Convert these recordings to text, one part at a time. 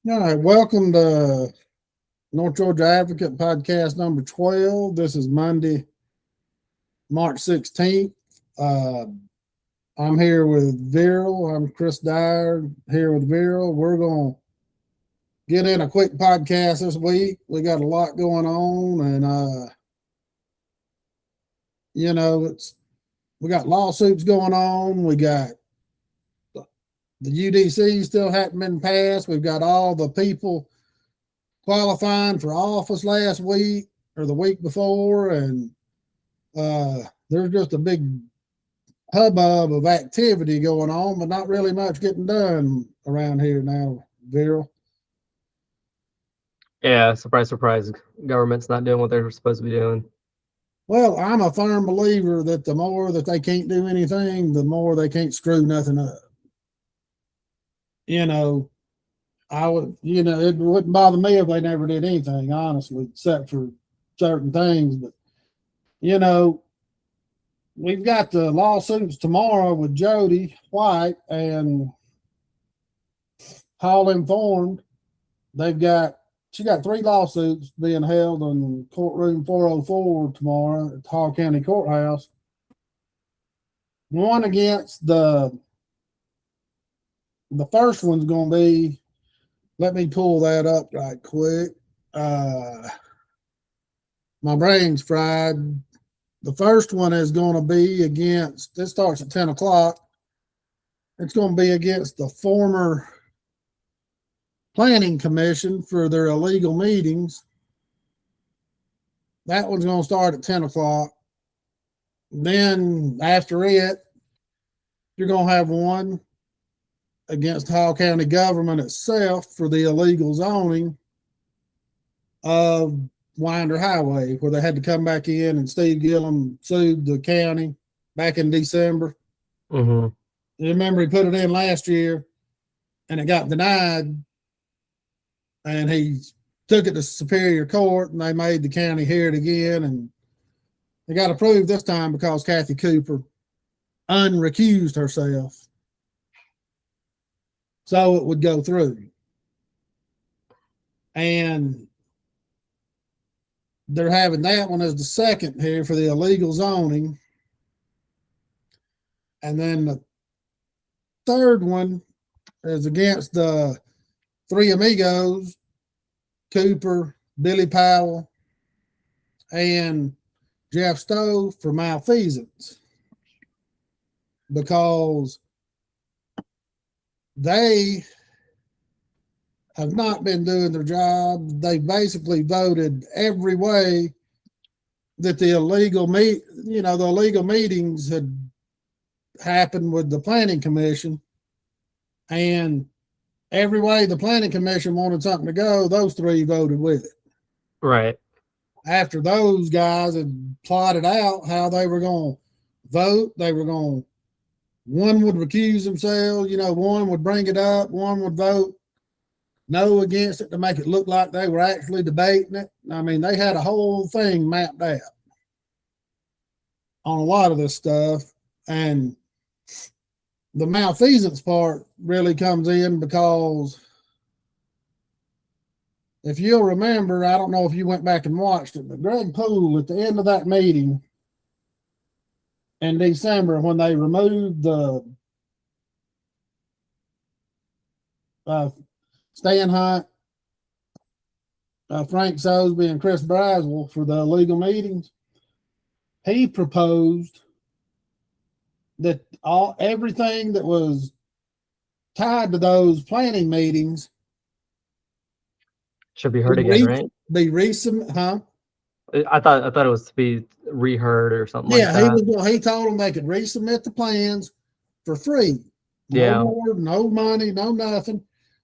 All right, welcome to North Georgia Advocate podcast number 12. This is Monday, March 16th. Uh, I'm here with Viral. I'm Chris Dyer here with Viral. We're going to get in a quick podcast this week. We got a lot going on, and it's we got lawsuits going on. We got the UDC still hadn't been passed. We've got all the people qualifying for office last week or the week before, and there's just a big hubbub of activity going on, but not really much getting done around here now, Viral. Yeah, surprise, surprise. Government's not doing what they're supposed to be doing. Well, I'm a firm believer that the more that they can't do anything, the more they can't screw nothing up. You know, it wouldn't bother me if they never did anything, honestly, except for certain things. But, you know, we've got the lawsuits tomorrow with Jodi White and Hall Informed. She got three lawsuits being held in courtroom 404 tomorrow at Hall County Courthouse. One against the first one's going to be, let me pull that up right quick. My brain's fried. The first one is going to be against, it starts at 10 o'clock. It's going to be against the former planning commission for their illegal meetings. That one's going to start at 10 o'clock. Then after it, you're going to have one against Hall County government itself for the illegal zoning of Winder Highway, where they had to come back in, and Steve Gillum sued the county back in December. Mm-hmm. You remember he put it in last year and it got denied, and he took it to Superior Court, and they made the county hear it again, and it got approved this time because Kathy Cooper unrecused herself, so it would go through. And they're having that one as the second here for the illegal zoning. And then the third one is against the three amigos, Cooper, Billy Powell, and Jeff Stowe, for malfeasance, because they have not been doing their job. They basically voted every way that the illegal meetings had happened with the planning commission, and every way the planning commission wanted something to go, those three voted with it. Right. After those guys had plotted out how they were going to vote, one would recuse themselves, one would bring it up, one would vote no against it to make it look like they were actually debating it. I mean, they had a whole thing mapped out on a lot of this stuff. And the malfeasance part really comes in because if you'll remember, I don't know if you went back and watched it, but Greg Poole at the end of that meeting in December, when they removed the Stan Hunt, Frank Sosby, and Chris Braswell for the illegal meetings, he proposed that everything that was tied to those planning meetings should be heard again, right? Be recent, huh? I thought it was to be reheard or something like that. He told them they could resubmit the plans for free. No more, no money, no nothing,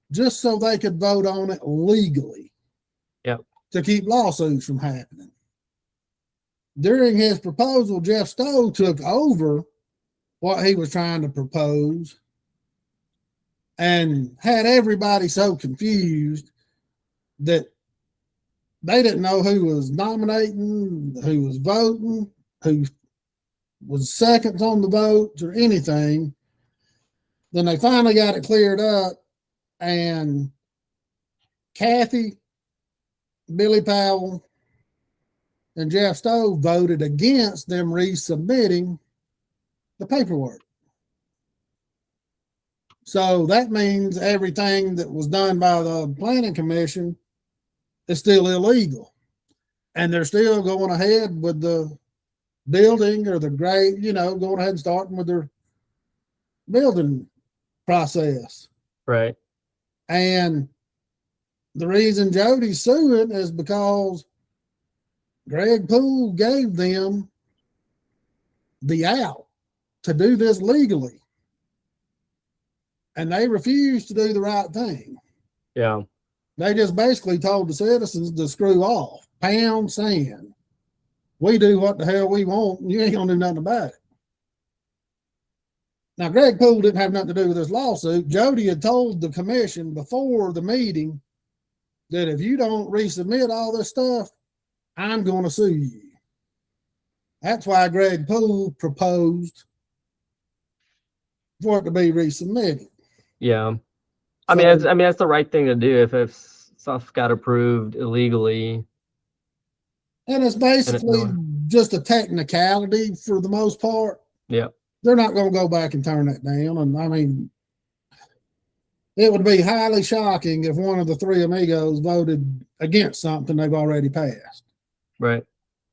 just so they could vote on it legally. Yep. To keep lawsuits from happening. During his proposal, Jeff Stowe took over what he was trying to propose and had everybody so confused that they didn't know who was nominating, who was voting, who was seconds on the votes or anything. Then they finally got it cleared up, and Kathy, Billy Powell, and Jeff Stowe voted against them resubmitting the paperwork. So that means everything that was done by the planning commission is still illegal. And they're still going ahead with the building or the grade, going ahead and starting with their building process. Right. And the reason Jodi's suing is because Greg Poole gave them the out to do this legally. And they refused to do the right thing. Yeah. They just basically told the citizens to screw off, pound sand. We do what the hell we want, and you ain't gonna do nothing about it. Now, Greg Poole didn't have nothing to do with this lawsuit. Jodi had told the commission before the meeting that if you don't resubmit all this stuff, I'm going to sue you. That's why Greg Poole proposed for it to be resubmitted. Yeah. I mean, that's the right thing to do if stuff got approved illegally. And it's basically just a technicality for the most part. Yeah. They're not going to go back and turn that down. And I mean, it would be highly shocking if one of the three amigos voted against something they've already passed. Right.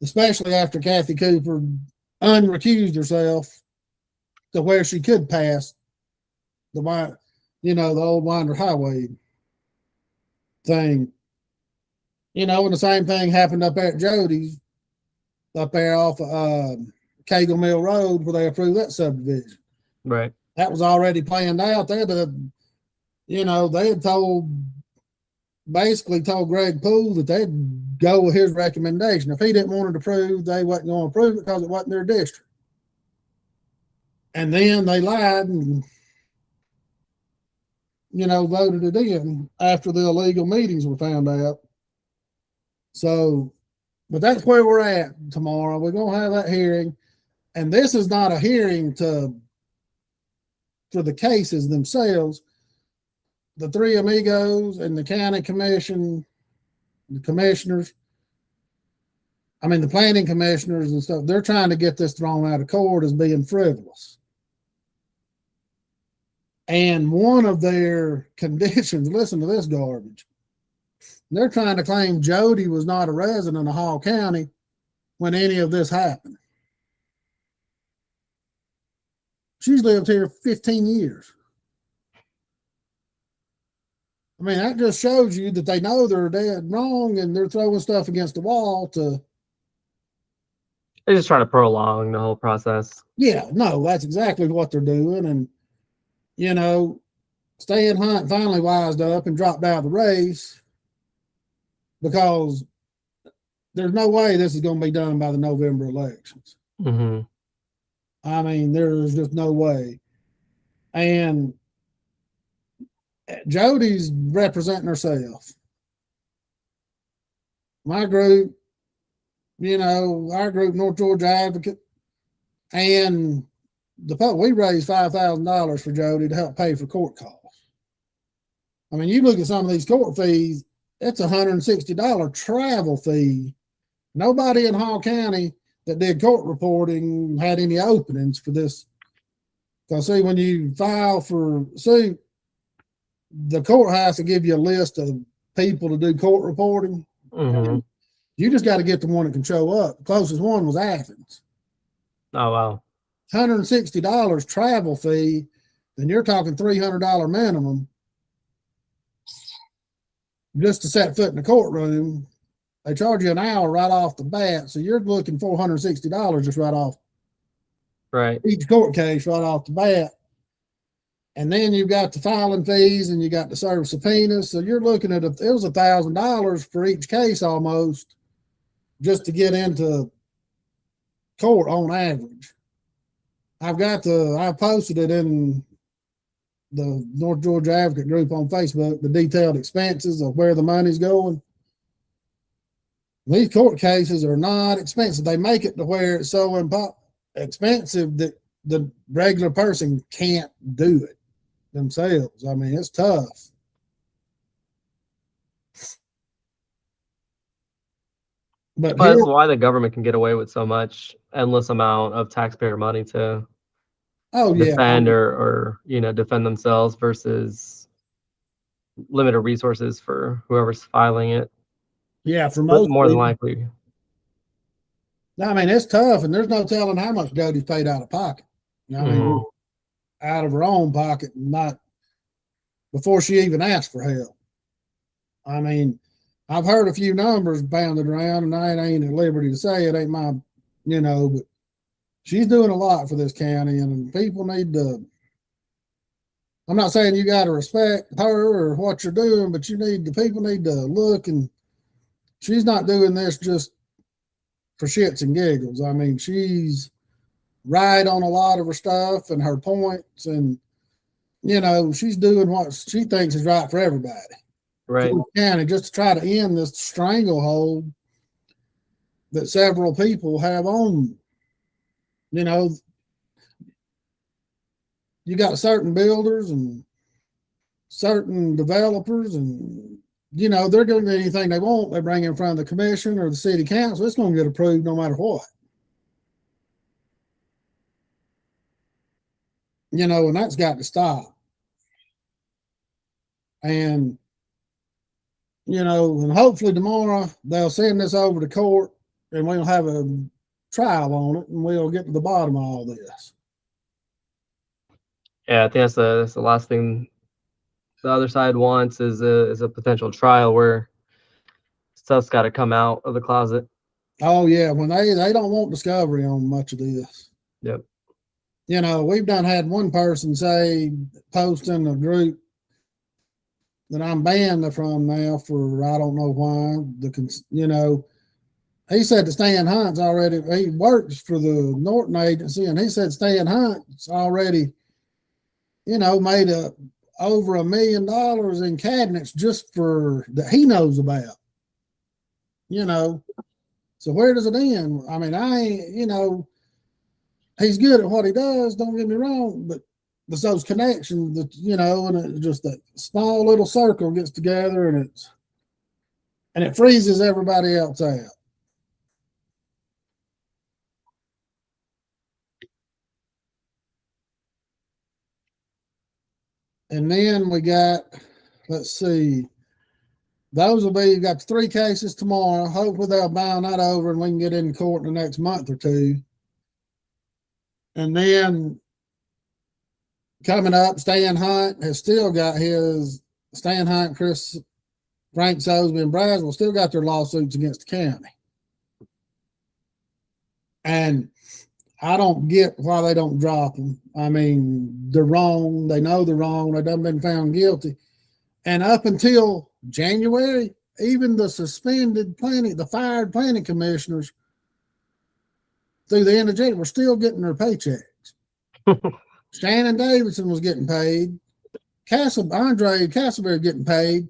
Especially after Kathy Cooper unrecused herself to where she could pass the old Winder Highway thing. And the same thing happened up there at Jodi's, up there off Cagle Mill Road, where they approved that subdivision. Right. That was already planned out there. They had basically told Greg Poole that they'd go with his recommendation. If he didn't want it approved, they wasn't going to approve it because it wasn't their district. And then they lied and, voted it in after the illegal meetings were found out. So, but that's where we're at tomorrow. We're going to have that hearing. And this is not a hearing for the cases themselves. The three amigos and the county commission, the commissioners, the planning commissioners and stuff, they're trying to get this thrown out of court as being frivolous. And one of their conditions, listen to this garbage, they're trying to claim Jodi was not a resident of Hall County when any of this happened. She's lived here 15 years. That just shows you that they know they're dead wrong and they're throwing stuff against the wall to... They're just trying to prolong the whole process. Yeah, no, that's exactly what they're doing. And, Stan Hunt finally wised up and dropped out of the race because there's no way this is going to be done by the November elections. Mm-hmm. There's just no way. And Jodi's representing herself. My group, our group, North Georgia Advocate, and we raised $5,000 for Jodi to help pay for court costs. You look at some of these court fees, it's $160 travel fee. Nobody in Hall County that did court reporting had any openings for this. Because see, when you file for suit, the courthouse will give you a list of people to do court reporting. Mm-hmm. You just got to get the one that can show up. The closest one was Athens. Oh, wow. $160 travel fee, then you're talking $300 minimum just to set foot in the courtroom. They charge you an hour right off the bat, so you're looking $460 just right off. Right. Each court case right off the bat. And then you've got the filing fees and you got the serve subpoenas. So you're looking at it was $1,000 for each case almost just to get into court on average. I posted it in the North Georgia Advocate group on Facebook, the detailed expenses of where the money's going. These court cases are not expensive. They make it to where it's so expensive that the regular person can't do it themselves. It's tough. But But here, that's why the government can get away with so much endless amount of taxpayer money to oh yeah, defend or defend themselves versus limited resources for whoever's filing it. yeah, for But most more than people, likely, I mean, it's tough, and there's no telling how much Jodi's paid out of pocket. I mean, out of her own pocket, not before she even asked for help. I mean, I've heard a few numbers bounded around, and I ain't at liberty to say it ain't my, but she's doing a lot for this county, and people need to. I'm not saying you got to respect her or what you're doing, but the people need to look, and she's not doing this just for shits and giggles. I mean, she's right on a lot of her stuff and her points, and she's doing what she thinks is right for everybody. right? County just to try to end this stranglehold that several people have on. You got certain builders and certain developers, and they're going to do anything they want. They bring in front of the commission or the city council. It's going to get approved no matter what. And that's got to stop. And and hopefully tomorrow they'll send this over to court and we'll have a trial on it and we'll get to the bottom of all this. Yeah, I think that's the last thing the other side wants is a potential trial where stuff's got to come out of the closet. Oh yeah, when they don't want discovery on much of this. Yep. We've done had one person say, post in the group that I'm banned from now for I don't know why. He said that Stan Hunt's already, he works for the Norton agency, and he said Stan Hunt's already, made over $1 million in cabinets just for that he knows about. So where does it end? I mean, I ain't, he's good at what he does, don't get me wrong, but there's those connections that, and it just that small little circle gets together and it freezes everybody else out. And then we got, let's see, those will be, got 3 cases tomorrow. Hopefully they'll bound that over and we can get into court in the next month or two. And then coming up, Stan Hunt has still got Stan Hunt, Frank Sosby, and Braswell still got their lawsuits against the county. And I don't get why they don't drop them. I mean, they're wrong. They know they're wrong. They done been found guilty. And up until January, even the the fired planning commissioners through the end of January were still getting their paychecks. Shannon Davidson was getting paid. Andre Castleberry getting paid.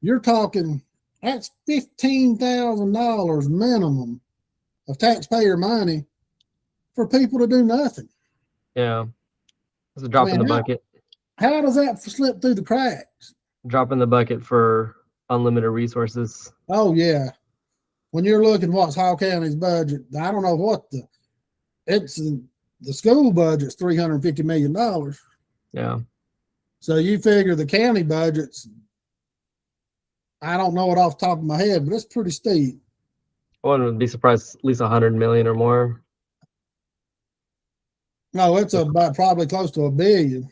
You're talking, that's $15,000 minimum of taxpayer money for people to do nothing. Yeah. It's a drop in the bucket. How does that slip through the cracks? Drop in the bucket for unlimited resources. Oh yeah. When you're looking what's Hall County's budget, I don't know what the school budget's $350 million. Yeah. So you figure the county budget's, I don't know it off the top of my head, but it's pretty steep. I wouldn't be surprised at least 100 million or more. No, it's about probably close to $1 billion.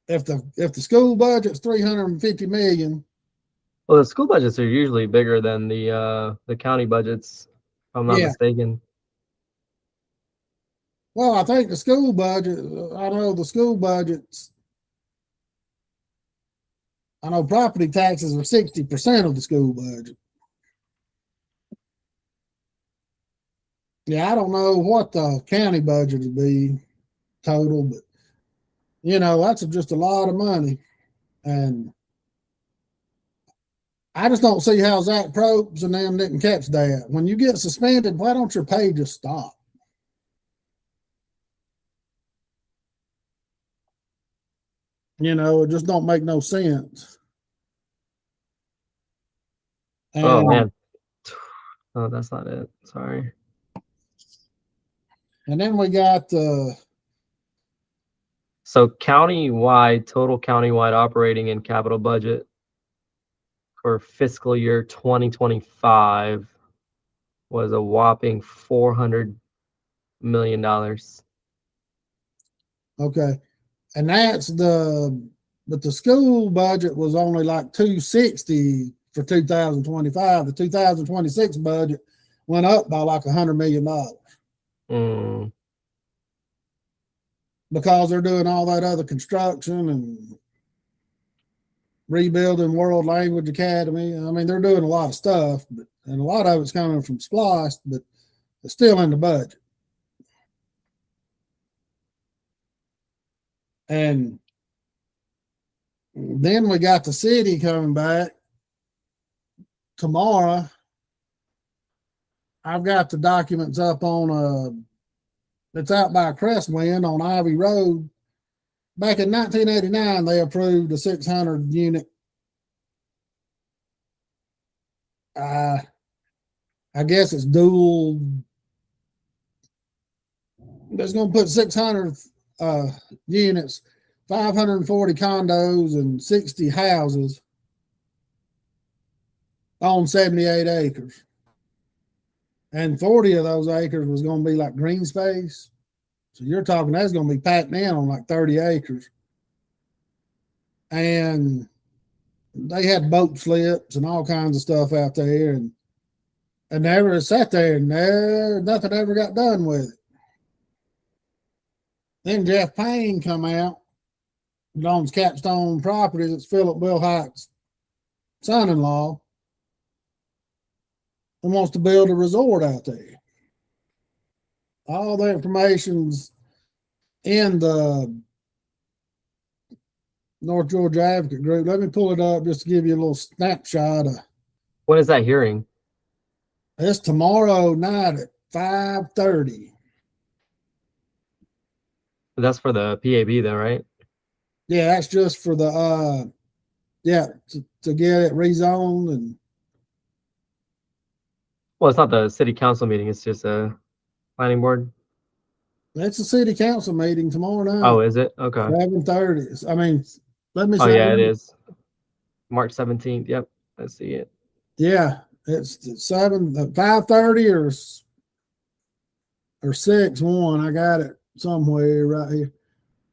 If the school budget's $350 million. Well, the school budgets are usually bigger than the county budgets, if I'm not mistaken. Well, I think the school budget, I know the school budgets, I know property taxes are 60% of the school budget. Yeah, I don't know what the county budget would be total, but that's just a lot of money. And I just don't see how Zach Probst and them didn't catch that. When you get suspended, why don't your pay just stop? It just don't make no sense. And oh man, Oh, that's not it. Sorry. And then we got So total countywide operating and capital budget for fiscal year 2025 was a whopping $400 million. okay, and but the school budget was only like 260 for 2025. The 2026 budget went up by like $100 million because they're doing all that other construction and rebuilding World Language Academy. I mean, they're doing a lot of stuff, and a lot of it's coming from SPLOST, but it's still in the budget. And then we got the city coming back tomorrow. I've got the documents up on it's out by Crestwind on Ivy Road. Back in 1989, they approved a 600 unit. I guess it's dual. That's going to put 600 units, 540 condos, and 60 houses on 78 acres. And 40 of those acres was going to be like green space. So you're talking that's going to be packed in on like 30 acres. And they had boat slips and all kinds of stuff out there. And they ever sat there and nothing ever got done with it. Then Jeff Payne come out, who owns Capstone Properties. It's Philip Wilhite's son-in-law, and wants to build a resort out there. All the information's in the North Georgia Advocate group. Let me pull it up just to give you a little snapshot. When is that hearing? It's tomorrow night at 5:30. That's for the PAB though, right? Yeah, that's just for the to get it rezoned. And Well, it's not the city council meeting. It's just a planning board. that's a city council meeting tomorrow night. Oh, is it? Okay. 7:30. I mean, let me. Oh yeah, it is. March 17th. Yep, I see it. Yeah, it's 5:30 or 6:1. I got it somewhere right here.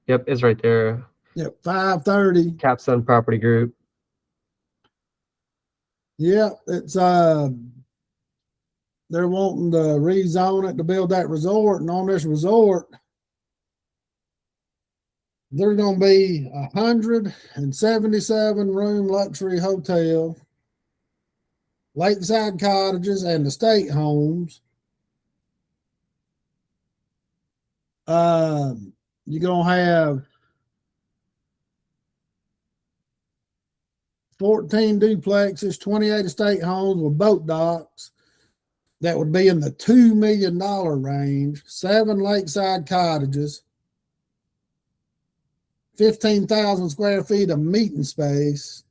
Yep, it's right there. Yep, 5:30. Capstone Property Group. Yeah, it's they're wanting to rezone it to build that resort, and on this resort, there's going to be 177 room luxury hotel, lakeside cottages, and estate homes. You're going to have 14 duplexes, 28 estate homes with boat docks. That would be in the $2 million range, 7 lakeside cottages, 15,000 square feet of meeting space.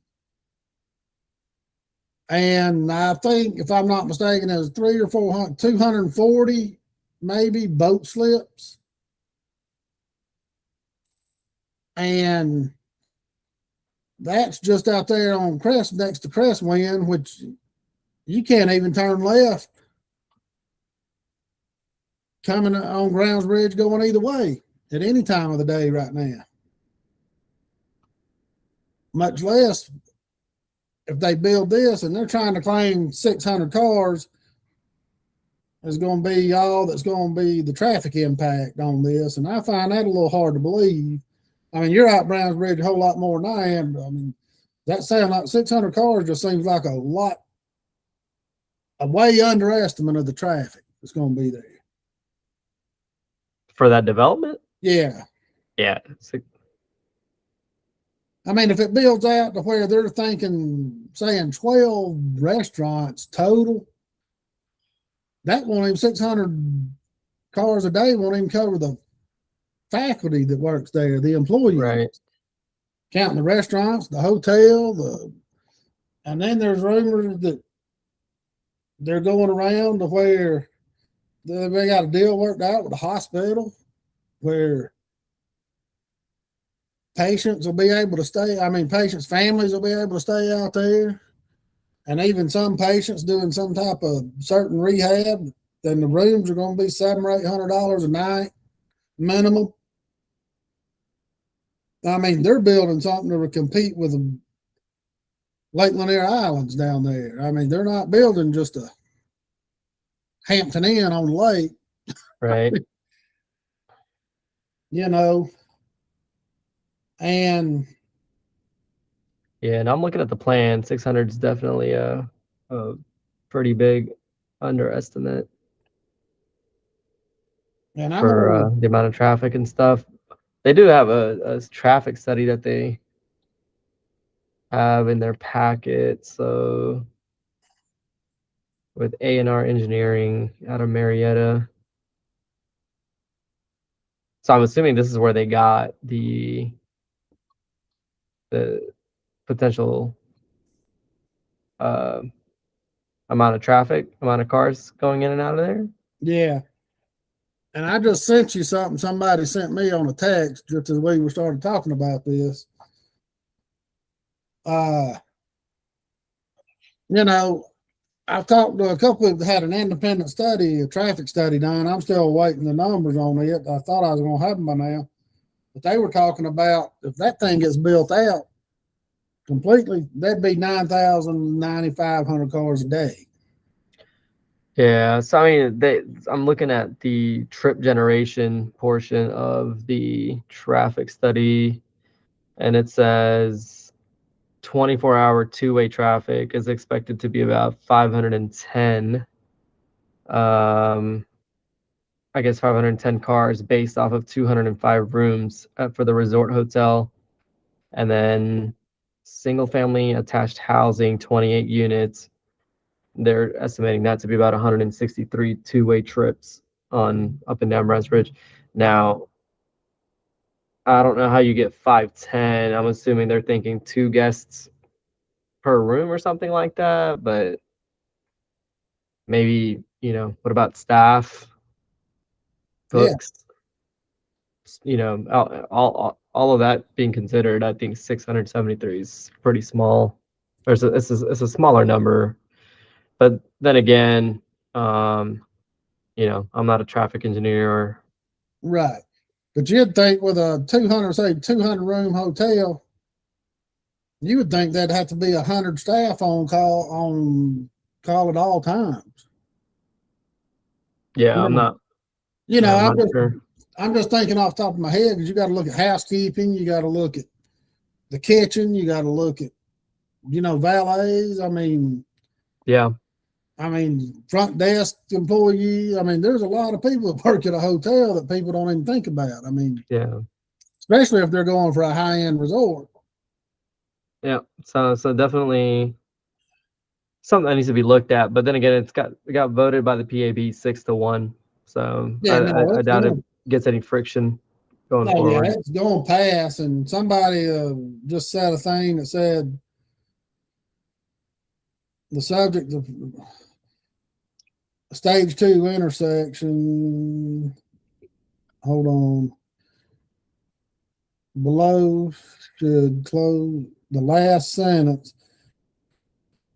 And I think, if I'm not mistaken, there's 240 maybe boat slips. And that's just out there on next to Crestwind, which you can't even turn left coming on Grounds Bridge going either way at any time of the day right now. Much less if they build this, and they're trying to claim 600 cars is going to be all that's going to be the traffic impact on this. And I find that a little hard to believe. I mean, you're out Browns Bridge a whole lot more than I am. I mean, that sounds like 600 cars just seems like a way underestimate of the traffic that's going to be there. For that development? Yeah. Yeah. I mean, if it builds out to where they're saying 12 restaurants total, that won't even 600 cars a day won't even cover the faculty that works there, the employees. Right. Counting the restaurants, the hotel, and then there's rumors that they're going around to where they got a deal worked out with the hospital where patients will be able to stay. I mean, patients' families will be able to stay out there. And even some patients doing some type of certain rehab, then the rooms are going to be $700 or $800 a night minimum. I mean, they're building something to compete with the Lake Lanier Islands down there. I mean, they're not building just a Hampton Inn on the lake, Right. you know. And Yeah, and I'm looking at the plan. 600 is definitely a pretty big underestimate I for know, the amount of traffic and stuff. They do have a traffic study that they have in their packet. So with A&R Engineering out of Marietta. So I'm assuming this is where they got the potential amount of traffic, amount of cars going in and out of there. yeah. And I just sent you something somebody sent me on a text just as we were started talking about this. You know, I've talked to a couple that had an independent study, a traffic study done. I'm still waiting the numbers on it. I thought I was going to have them by now. But they were talking about if that thing gets built out completely, that'd be 9,000, 9,500 cars a day. Yeah, so I mean, I'm looking at the trip generation portion of the traffic study, and it says 24-hour two-way traffic is expected to be about 510. I guess 510 cars based off of 205 rooms for the resort hotel, and then single-family attached housing, 28 units. They're estimating that to be about 163 two-way trips on up and down Browns Ridge. Now, I don't know how you get 510. I'm assuming they're thinking 2 guests per room or something like that, but maybe, what about staff, Yeah, cooks, all of that being considered, I think 673 is pretty small. It's a smaller number, but then again, I'm not a traffic engineer or right. But you'd think with a 200 room hotel, you would think that'd have to be 100 staff on call at all times. yeah, You I'm know, not, yeah, I'm not sure. I'm just thinking off the top of my head because you got to look at housekeeping, you got to look at the kitchen, you got to look at valets. Yeah, Front desk employee. There's a lot of people that work at a hotel that people don't even think about. yeah, Especially if they're going for a high end resort. yeah. So definitely something that needs to be looked at. But then again, it got voted by the PAB 6-1. So Yeah, no, I it's doubt it going. gets any friction going Oh yeah, forward. it's going to pass. And somebody just said a thing that said the subject of stage 2 intersection. Hold on. Below should close the last sentence.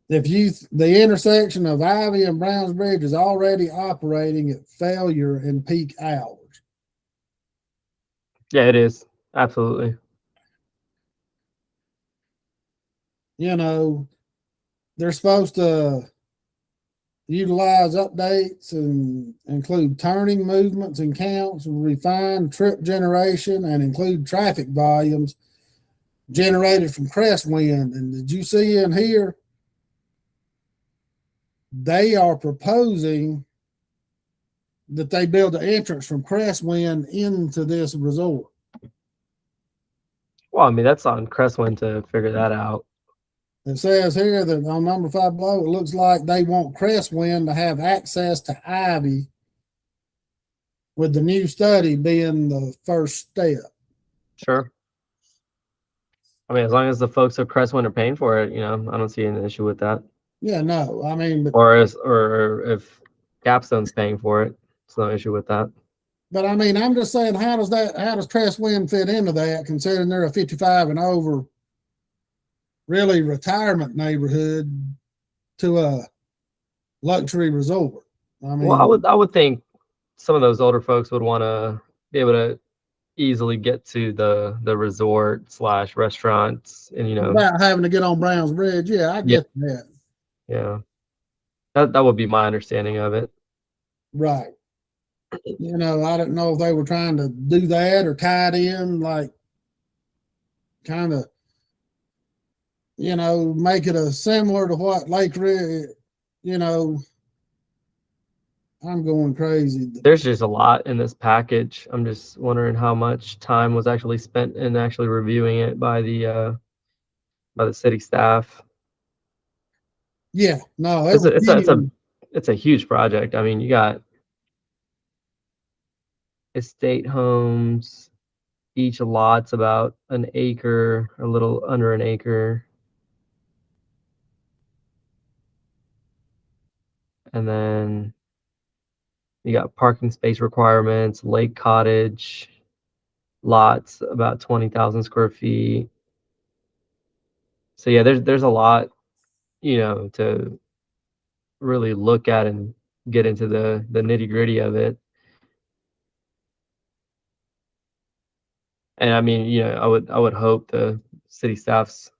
The intersection of Ivy and Browns Bridge is already operating at failure in peak hours. Yeah, it is. Absolutely. They're supposed to utilize updates and include turning movements and counts, refine trip generation, and include traffic volumes generated from crest wind. And did you see in here? They are proposing that they build an entrance from crest wind into this resort. Well, that's on Crestwind to figure that out. It says here that on number 5 below, it looks like they want Crestwind to have access to Ivy, with the new study being the first step. Sure. As long as the folks of Crestwind are paying for it, I don't see an issue with that. Yeah, no, I mean, or if Capstone's paying for it, it's no issue with that. but I mean, I'm just saying, how does Crestwind fit into that, considering they're a 55 and over, really retirement neighborhood to a luxury resort? I mean, Well, I would think some of those older folks would want to be able to easily get to the resort slash restaurants, and without having to get on Browns Bridge. Yeah, I yeah, get that. yeah, that would be my understanding of it. Right. I didn't know if they were trying to do that or tie it in, like kind of, make it a similar to what Lake Ridge, you know, I'm going crazy. There's just a lot in this package. I'm just wondering how much time was actually spent in actually reviewing it by the city staff. Yeah, no, it It's was a it's a it's a genuine. it's a huge project. I mean, you got estate homes. Each lot's about an acre, a little under an acre. And then you got parking space requirements, lake cottage, lots about 20,000 square feet. So yeah, there's a lot, to really look at and get into the nitty gritty of it. And I mean, I would hope the city staff's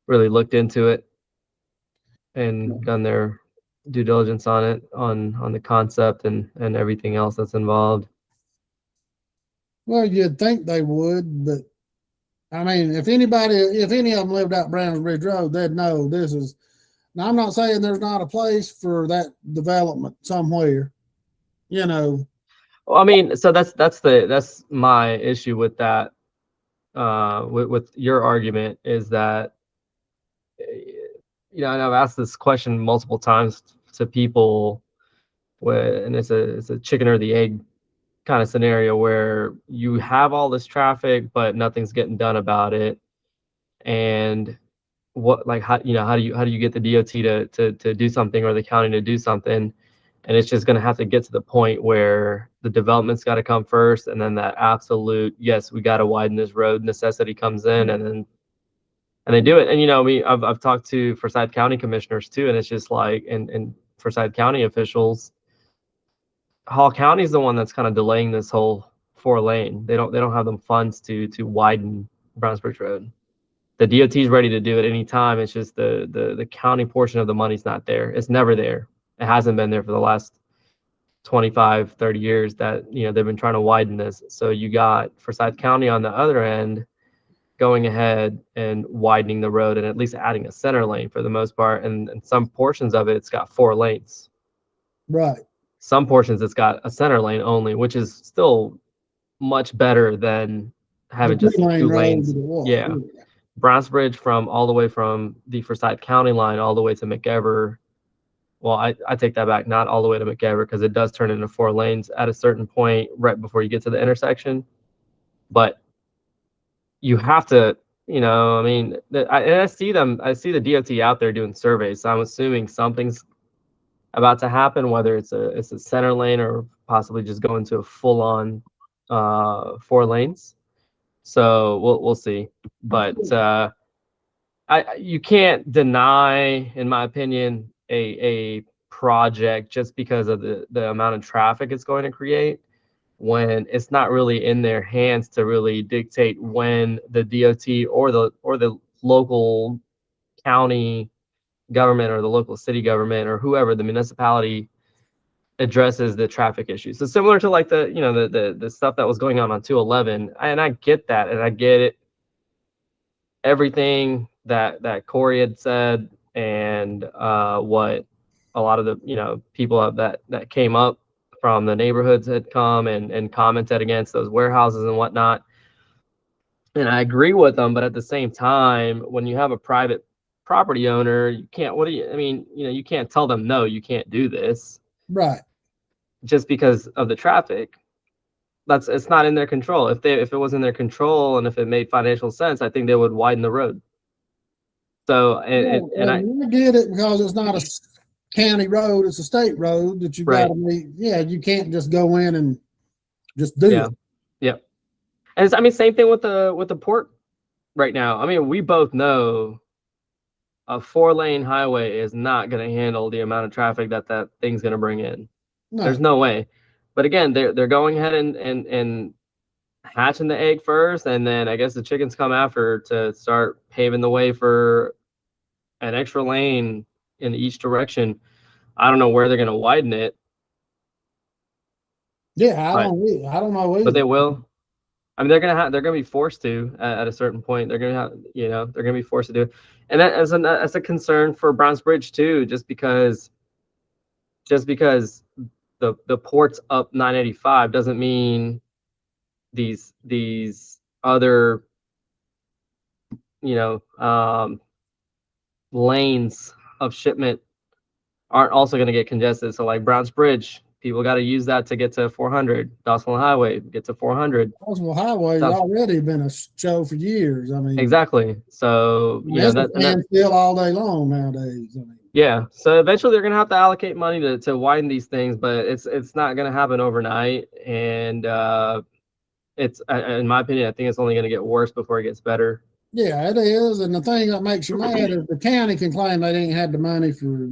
really looked into it and done their due diligence on it, on the concept and everything else that's involved. Well, you'd think they would, but I mean, if any of them lived out Browns Bridge Road, they'd know this is. Now, I'm not saying there's not a place for that development somewhere, you know. Well, I mean, so that's my issue with that. With your argument is that, and I've asked this question multiple times to people, and it's a chicken or the egg kind of scenario where you have all this traffic but nothing's getting done about it. And what, like, how do you get the DOT to do something, or the county to do something? And it's just going to have to get to the point where the development's got to come first, and then that absolute, yes, we got to widen this road necessity comes in, and they do it. And I've talked to Forsyth County commissioners too, and it's just like, and Forsyth County officials, Hall County is the one that's kind of delaying this whole 4 lane. They don't have the funds to widen Brownsbridge Road. The DOT is ready to do it anytime. It's just the county portion of the money's not there. It's never there. It hasn't been there for the last 25, 30 years that, they've been trying to widen this. So you got Forsyth County on the other end going ahead and widening the road, and at least adding a center lane for the most part. And some portions of it's got 4 lanes. Right. Some portions it's got a center lane only, which is still much better than having The just 2 lane two road lanes. to the water. Yeah. Brownsbridge from all the way from the Forsyth County line all the way to McEver. Well, I take that back, not all the way to McEver, because it does turn into 4 lanes at a certain point right before you get to the intersection. But you have to, I mean, I see the DOT out there doing surveys. So I'm assuming something's about to happen, whether it's a center lane or possibly just go into a full on 4 lanes. So we'll see. But you can't deny, in my opinion, a project just because of the amount of traffic it's going to create, when it's not really in their hands to really dictate when the DOT or the local county government or the local city government or whoever, the municipality, addresses the traffic issues. So similar to like the stuff that was going on 211, and I get that, and I get it, everything that Corey had said, and what a lot of the people that came up from the neighborhoods had come and commented against those warehouses and whatnot. And I agree with them, but at the same time, when you have a private property owner, you can't. What do you? I mean, you can't tell them no, you can't do this Right. just because of the traffic. It's not in their control. If it was in their control and if it made financial sense, I think they would widen the road. So, and I, I get it because it's not a county road, it's a state road that you got right. to meet. Yeah, you can't just go in and just do Yeah. it. Yep. And I mean, same thing with the port right now. I mean, we both know a 4-lane highway is not going to handle the amount of traffic that thing's going to bring in. There's No. no way. But again, they're going ahead and hatching the egg first, and then I guess the chickens come after to start paving the way for an extra lane in each direction. I don't know where they're going to widen it, Yeah, but I don't know they either. will. I mean, they're gonna be forced to at a certain point. They're gonna have, they're gonna be forced to do it, and that as a concern for Browns Bridge too, just because the port's up 985 doesn't mean these other lanes of shipment aren't also going to get congested. So like Browns Bridge, people got to use that to get to 400. Dawson Highway, get to 400. Oswald Highway's Sounds already been a show for years. I mean, exactly. So that's a standstill all day long nowadays. I mean, yeah. So eventually they're gonna have to allocate money to widen these things, but it's not gonna happen overnight. And it's in my opinion, I think it's only gonna get worse before it gets better. yeah, it is. And the thing that makes you mad is the county can claim they didn't have the money for.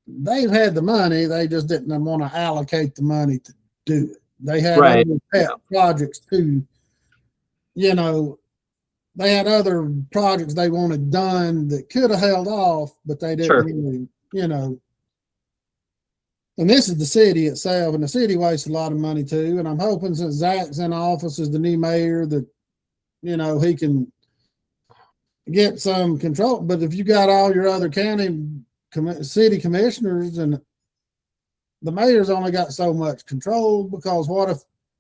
They've had the money, they just didn't want to allocate the money to do it. They had Right. other pet projects too. You know, they had other projects they wanted done that could have held off, but they didn't Sure. really, And this is the city itself, and the city wastes a lot of money too. And I'm hoping since Zach's in office as the new mayor that, he can get some control. But if you got all your other city commissioners and the mayor's only got so much control, because what if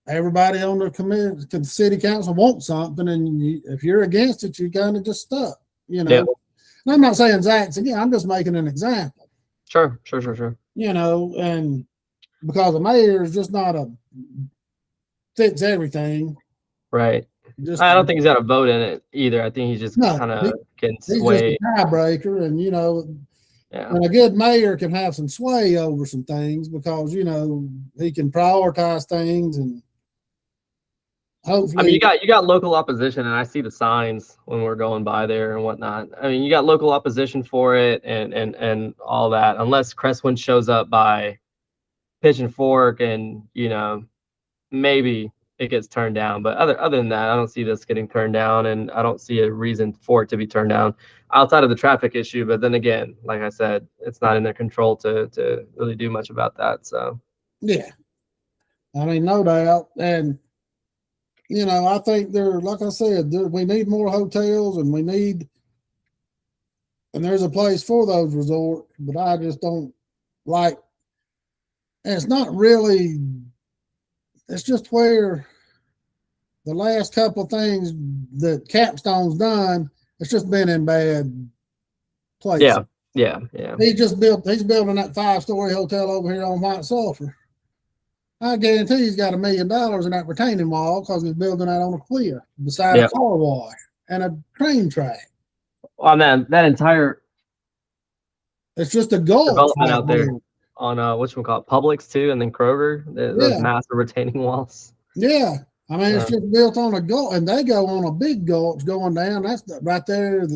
everybody on the city council wants something and if you're against it, you're kind of just stuck, Yeah. And I'm not saying Zach's again, I'm just making an example. Sure. And because the mayor is just not fix everything. Right. I don't think he's got a vote in it either. I think he's just kind of getting swayed. He's just a tiebreaker, and and a good mayor can have some sway over some things because he can prioritize things, and hopefully. I mean, you got local opposition, and I see the signs when we're going by there and whatnot. I mean, you got local opposition for it, and all that. Unless Cresswind shows up by pitch and fork, and maybe it gets turned down. But other than that, I don't see this getting turned down, and I don't see a reason for it to be turned down outside of the traffic issue. But then again, like I said, it's not in their control to really do much about that. So yeah, I mean, no doubt. And I think like I said, we need more hotels, and there's a place for those resorts, but I just don't like, and it's not really, it's just where the last couple of things that Capstone's done, it's just been in bad places. Yeah. He's building that 5-story hotel over here on White Sulphur. I guarantee he's got $1 million in that retaining wall because he's building that on a cliff beside a car wash and a train track. Well, man, that entire it's just a gulch development out there on whatchamacallit, Publix too, and then Kroger, those massive retaining walls. Yeah. I mean, it's just built on a gulch, and they go on a big gulch going down. That's right there,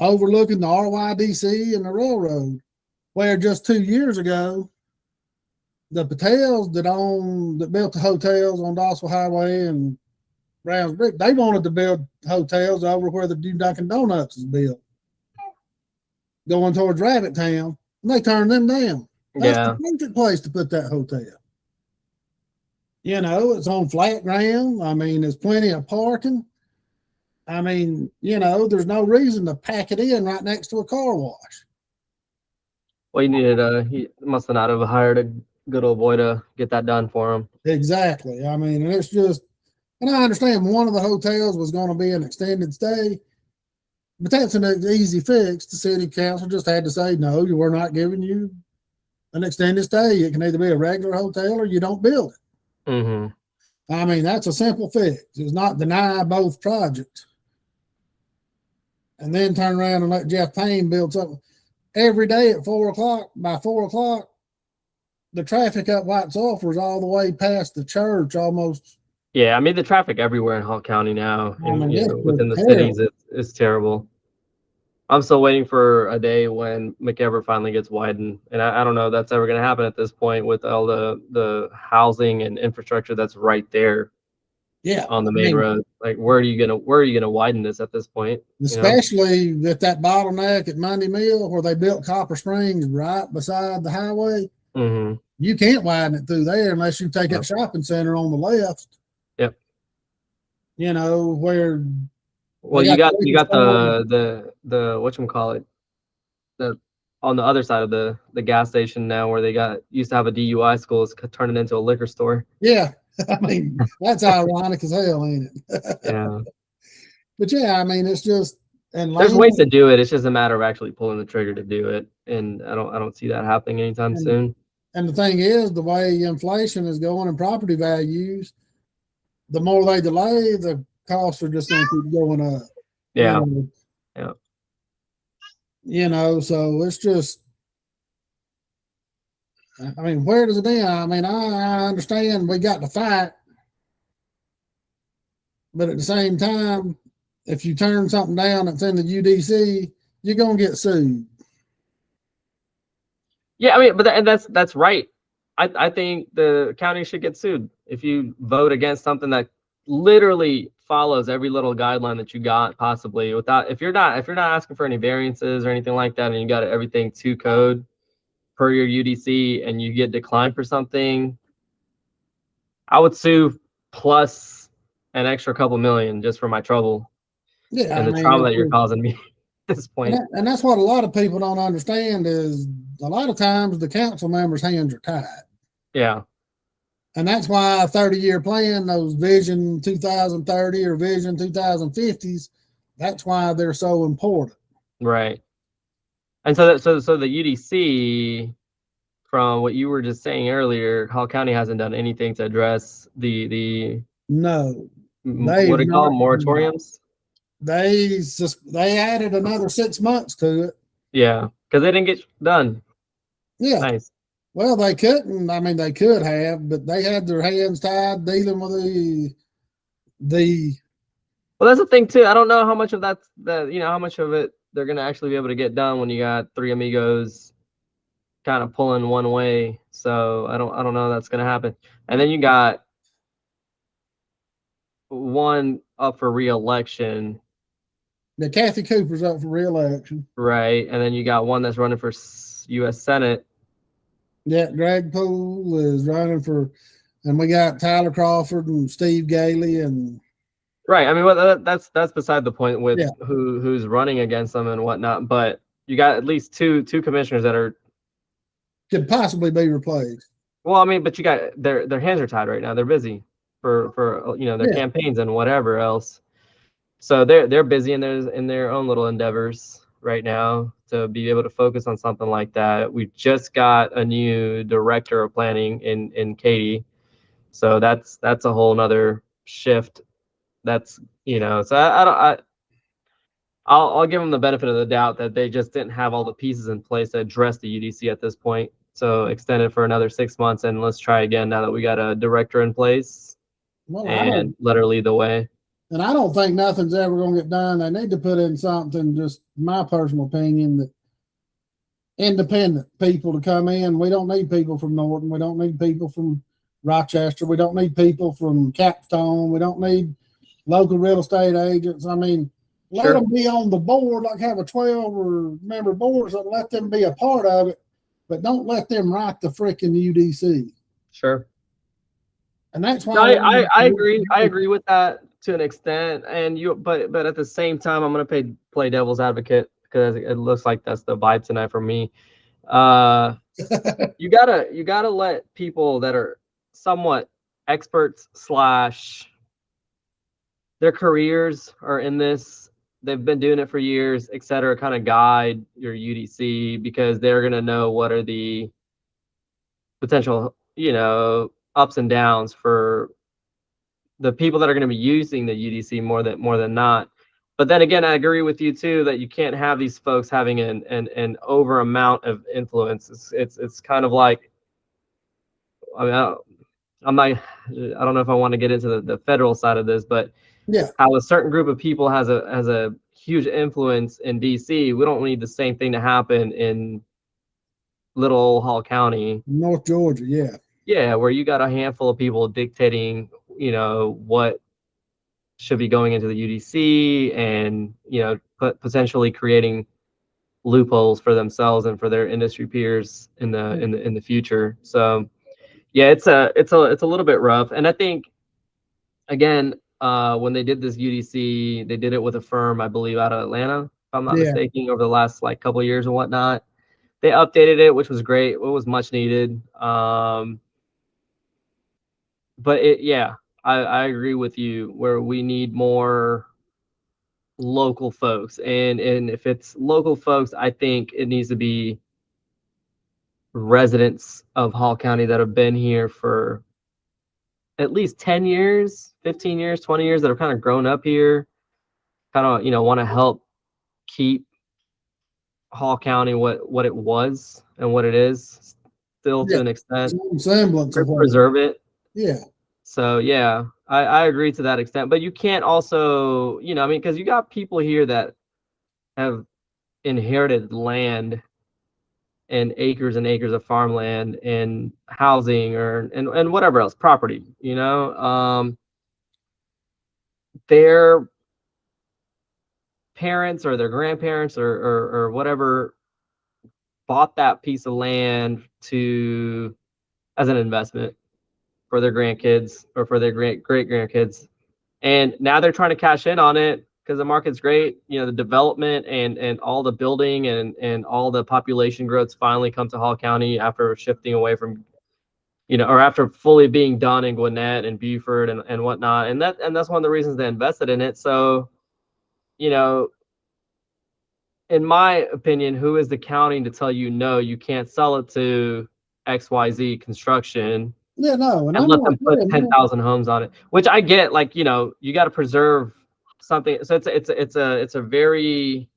overlooking the RYDC and the railroad, where just 2 years ago, the Patels that built the hotels on Dawson Highway and Browns Bridge, they wanted to build hotels over where the new Dunkin' Donuts is built, going towards Rabbit Town, and they turned them down. That's the perfect place to put that hotel. It's on flat ground. I mean, there's plenty of parking. I mean, there's no reason to pack it in right next to a car wash. Well, he must have not have hired a good old boy to get that done for him. Exactly. I mean, and it's just, and I understand one of the hotels was going to be an extended stay, but that's an easy fix. The city council just had to say, no, we're not giving you an extended stay. It can either be a regular hotel or you don't build it. Mm-hmm. I mean, that's a simple fix. It's not deny both projects. and then turn around and let Jeff Payne build something every day at 4 o'clock. By 4 o'clock, the traffic up White Sulphur is all the way past the church almost. Yeah, I mean the traffic everywhere in Hall County now, I and mean, it's within the just cities, terrible. it's terrible. I'm still waiting for a day when McEver finally gets widened, and I don't know if that's ever going to happen at this point with all the housing and infrastructure that's right there Yeah, on the I main mean, road. Like, where are you gonna widen this at this point? You know? especially with that bottleneck at Monday Mill where they built Copper Springs right beside the highway. Mm-hmm. You can't widen it through there unless you take Yep. that shopping center on the left. Yep. You know, where Well, you got the whatchamacallit, the on the other side of the gas station now, where they used to have a DUI school, is turning into a liquor store. Yeah. I mean, that's ironic as hell, ain't it? Yeah. But yeah, I mean, it's just, and There's ways to land, do it. It's just a matter of actually pulling the trigger to do it, and I don't see that happening anytime soon. and the thing is, the way inflation is going and property values, the more they delay, the costs are just going to keep going up. Yeah. You know? Yeah. You know, so it's just, I mean, where does it end? I mean, I understand we got to fight, but at the same time, if you turn something down that's in the UDC, you're going to get sued. Yeah, I mean, but that's right. I think the county should get sued if you vote against something that literally follows every little guideline that you got, possibly without, if you're not asking for any variances or anything like that, and you got everything to code per your UDC, and you get declined for something, I would sue plus an extra couple million just for my trouble. Yeah, and I the mean, trauma that you're causing me at this point. And that's what a lot of people don't understand is a lot of times the council members' hands are tied. Yeah. And that's why a 30-year plan, those Vision 2030 or Vision 2050s, that's why they're so important. Right. And so the UDC, from what you were just saying earlier, Hall County hasn't done anything to address the No, what do you call them, moratoriums? They added another 6 months to it. Yeah, because they didn't get done. Yeah. Nice. Well, they couldn't. I mean, they could have, but they had their hands tied dealing with the. Well, that's the thing too. I don't know how much of how much of it they're gonna actually be able to get done when you got three amigos kind of pulling one way. So I don't know that's gonna happen. And then you got one up for re-election. The Kathy Cooper's up for re-election. Right, and then you got one that's running for U.S. Senate. Yeah, Greg Poole is running for, and we got Tyler Crawford and Steve Gailey and. Right, I mean, well, that's beside the point with who's running against them and whatnot. But you got at least two commissioners that could possibly be replaced. Well, I mean, but you got their hands are tied right now. They're busy for their campaigns and whatever else. So they're busy in their own little endeavors right now to be able to focus on something like that. We just got a new director of planning in Katie, so that's a whole nother shift. That's so I'll give them the benefit of the doubt that they just didn't have all the pieces in place to address the UDC at this point. So extend it for another 6 months and let's try again now that we got a director in place and let her lead the way. And I don't think nothing's ever going to get done. They need to put in something, just my personal opinion, that independent people to come in. We don't need people from Norton. We don't need people from Rochester. We don't need people from Capstone. We don't need local real estate agents. I mean, let them be on the board, like have a 12-member board, so let them be a part of it, but don't let them write the freaking UDC. Sure. And that's why I agree. I agree with that to an extent. And but at the same time, I'm gonna play devil's advocate because it looks like that's the vibe tonight for me. You gotta let people that are somewhat experts / their careers are in this, they've been doing it for years, etc., kind of guide your UDC, because they're going to know what are the potential, ups and downs for the people that are going to be using the UDC more than not. But then again, I agree with you too that you can't have these folks having an over amount of influence. It's kind of like, I mean, I'm not, I don't know if I want to get into the federal side of this, but Yeah. how a certain group of people has a huge influence in DC. We don't need the same thing to happen in little old Hall County. North Georgia. Yeah. Yeah, where you got a handful of people dictating, what should be going into the UDC, and potentially creating loopholes for themselves and for their industry peers in the future. So yeah, it's a little bit rough. And I think, again, when they did this UDC, they did it with a firm, I believe, out of Atlanta, if I'm not Yeah. mistaken, over the last like couple of years and whatnot. They updated it, which was great. It was much needed. But I agree with you where we need more local folks. And if it's local folks, I think it needs to be residents of Hall County that have been here for at least 10 years, 15 years, 20 years, that have kind of grown up here, kind of, want to help keep Hall County what it was and what it is still to Yeah. an extent, Some semblance of what. preserve it. Yeah. So yeah, I agree to that extent, but you can't also, I mean, because you got people here that have inherited land and acres of farmland and housing and whatever else, property, their parents or their grandparents or whatever bought that piece of land as an investment for their grandkids or for their great grandkids. And now they're trying to cash in on it because the market's great. The development and all the building and all the population growth's finally come to Hall County after shifting away from, or after fully being done in Gwinnett and Beaufort and whatnot. And that's one of the reasons they invested in it. So, in my opinion, who is the county to tell you, no, you can't sell it to XYZ construction? Yeah, no, and And I'm let not them put saying, 10,000 homes on it, which I get. Like, you got to preserve something. So it's a very,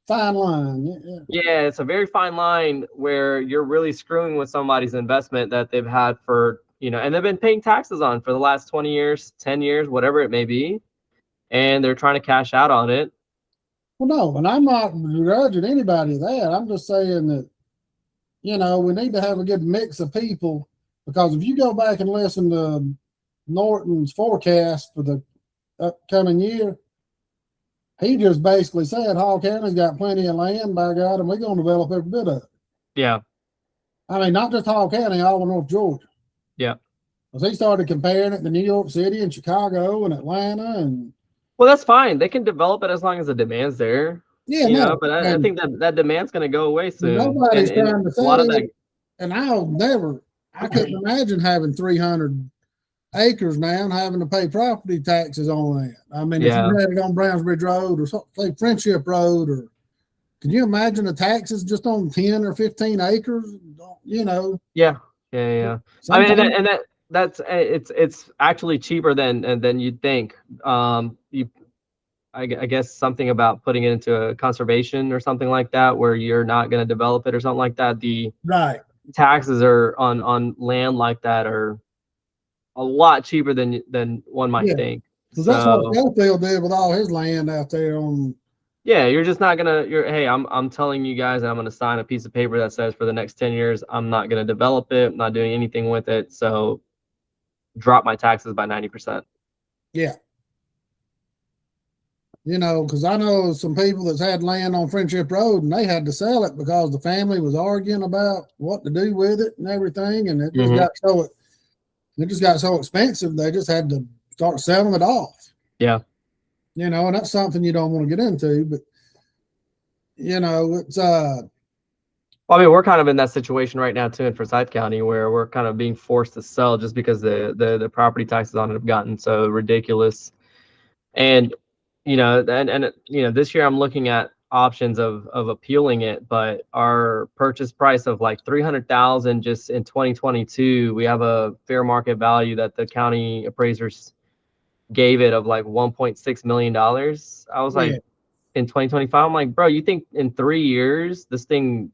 fine line. Yeah. it's a very fine line where you're really screwing with somebody's investment that they've had for, and they've been paying taxes on for the last 20 years, 10 years, whatever it may be, and they're trying to cash out on it. Well, no, and I'm not begrudging anybody that. I'm just saying that, we need to have a good mix of people, because if you go back and listen to Norton's forecast for the upcoming year, he just basically said Hall County's got plenty of land, by God, and we're going to develop every bit of it. Yeah. I mean, not just Hall County, all of North Georgia. Yeah. Because he started comparing it to New York City and Chicago and Atlanta. And well, that's fine. They can develop it as long as the demand's there. Yeah, no, but I think that demand's going to go away soon. Nobody's and trying to say a lot of that. And I couldn't imagine having 300 acres now and having to pay property taxes on that. I mean, if you had it on Brownsbridge Road or something, say Friendship Road, or can you imagine the taxes just on 10 or 15 acres? Yeah. I mean, that's it's actually cheaper than you'd think. I guess something about putting it into a conservation or something like that, where you're not going to develop it or something like that. The taxes are on land like that are a lot cheaper than one might think. Because that's what Schofield did with all his land out there on. Yeah, you're just not gonna. Hey, I'm telling you guys, I'm gonna sign a piece of paper that says for the next 10 years, I'm not gonna develop it. I'm not doing anything with it. So drop my taxes by 90%. Yeah. Because I know some people that's had land on Friendship Road and they had to sell it because the family was arguing about what to do with it and everything, and it just got so expensive they just had to start selling it off. Yeah. And that's something you don't want to get into, but it's well, I mean, we're kind of in that situation right now too in Forsyth County, where we're kind of being forced to sell just because the property taxes on it have gotten so ridiculous. And this year I'm looking at options of appealing it, but our purchase price of like $300,000 just in 2022, we have a fair market value that the county appraisers gave it of like $1.6 million. I was like, Yeah. in 2025, I'm like, bro, you think in 3 years this thing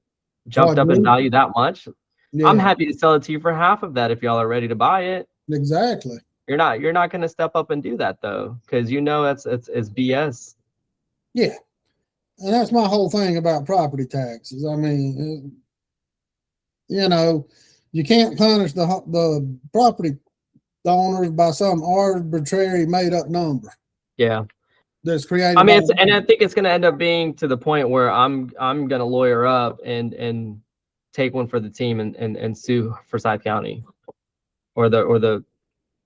jumped up in Quadruple. value that much? I'm Yeah, happy to sell it to you for half of that if y'all are ready to buy it. exactly. You're not going to step up and do that though, because you know it's BS. Yeah. And that's my whole thing about property taxes. I mean, you know, you can't punish the property owners by some arbitrary made up number Yeah. that's created I by mean, and I think it's going to end up being to the point where I'm going to lawyer up and take one for the team and sue Forsyth County or the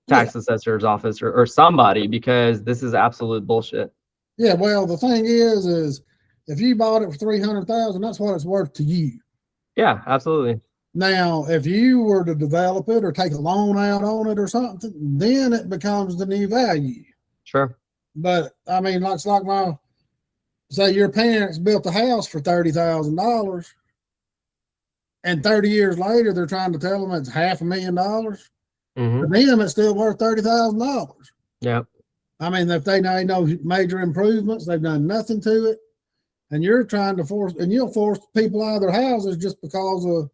yeah. tax assessor's office or somebody, because this is absolute bullshit. Yeah, well, the thing is if you bought it for 300,000, that's what it's worth to you. Yeah, absolutely. Now, if you were to develop it or take a loan out on it or something, then it becomes the new value. Sure. But I mean, like my say your parents built a house for $30,000, and 30 years later they're trying to tell them it's $500,000. Mm-hmm. For them, it's still worth $30,000. Yeah. I mean, if they made no major improvements, they've done nothing to it, and you're trying to you'll force people out of their houses just because of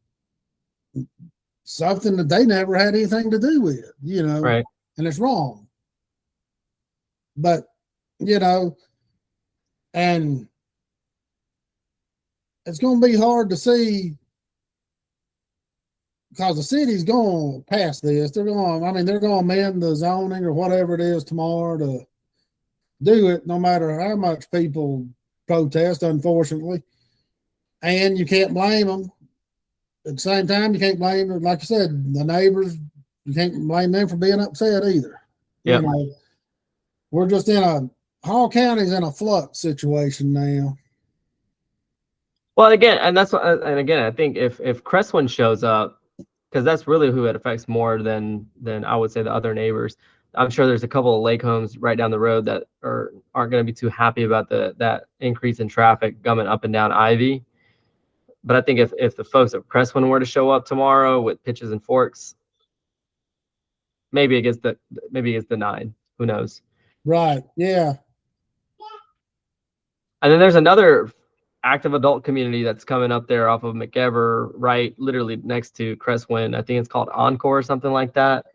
something that they never had anything to do with, Right. and it's wrong. But, and it's going to be hard to see because the city's going past this. They're going to amend the zoning or whatever it is tomorrow to do it, no matter how much people protest, unfortunately. And you can't blame them. At the same time, you can't blame, like I said, the neighbors. You can't blame them for being upset either. Yeah. We're just Hall County's in a flux situation now. Well, again, and I think if Crestwind shows up, because that's really who it affects more than I would say the other neighbors. I'm sure there's a couple of lake homes right down the road that aren't going to be too happy about that increase in traffic coming up and down Ivy. But I think if the folks at Crestwind were to show up tomorrow with pitches and forks, maybe it gets denied. Who knows? Right. Yeah. And then there's another active adult community that's coming up there off of McEver, right, literally next to Crestwind. I think it's called Encore or something like that.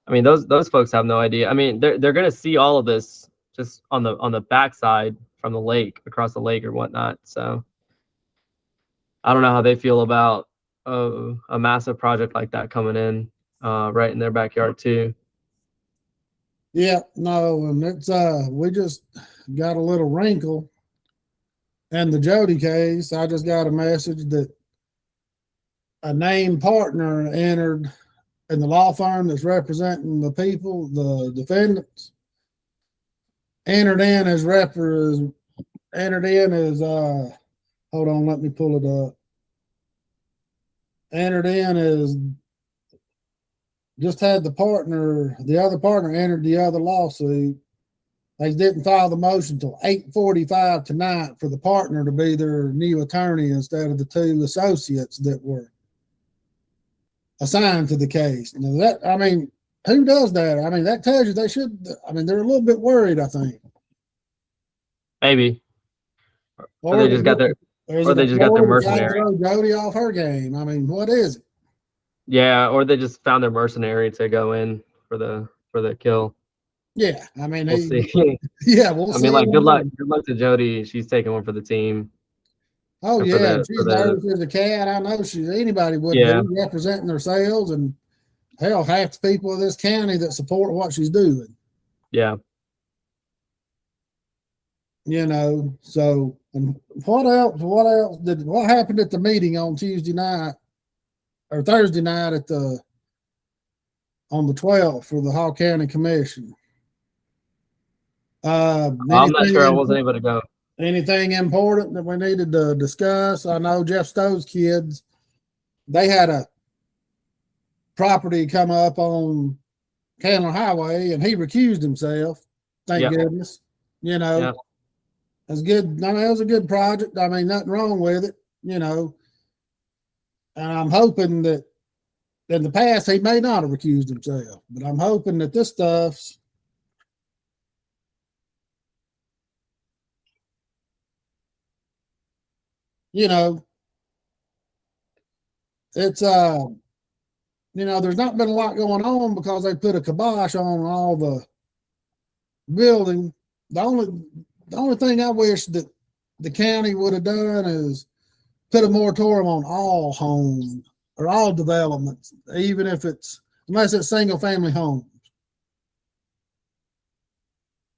I mean, those folks have no idea. I mean, they're gonna see all of this just on the backside from the lake, across the lake or whatnot. So I don't know how they feel about a massive project like that coming in right in their backyard too. Yeah, no, and it's we just got a little wrinkle in the Jodi case. I just got a message that a named partner entered in the law firm that's representing the people, the defendants, entered in as hold on, let me pull it up. Entered in as just had the other partner entered the other lawsuit. They didn't file the motion until 8:45 tonight for the partner to be their new attorney instead of the two associates that were assigned to the case. Now who does that? I mean, that tells you they should. I mean, they're a little bit worried, I think. Maybe. Or Or they just got their trying to mercenary. throw Jodi off her game. I mean, what is it? Yeah, or they just found their mercenary to go in for the kill. Yeah, I mean, we'll see. Yeah, we'll see. I mean, like, good luck to Jodi. She's taking one for the team. Oh yeah, she's nervous as a cat. I know anybody would be representing themselves, and hell, half the people of this county that support what she's doing. Yeah. So and what else? What happened at the meeting on Tuesday night or Thursday night on the 12th for the Hall County Commission? I'm not sure. I wasn't able to go. Anything important that we needed to discuss? I know Jeff Stowe's kids, they had a property come up on Candler Highway and he recused himself. Thank goodness. It's good. I mean, it was a good project. I mean, nothing wrong with it, And I'm hoping that in the past he may not have recused himself, but I'm hoping that this stuff's you know, it's there's not been a lot going on because they put a kibosh on all the building. The only thing I wish that the county would have done is put a moratorium on all homes or all developments, even if unless it's single family homes.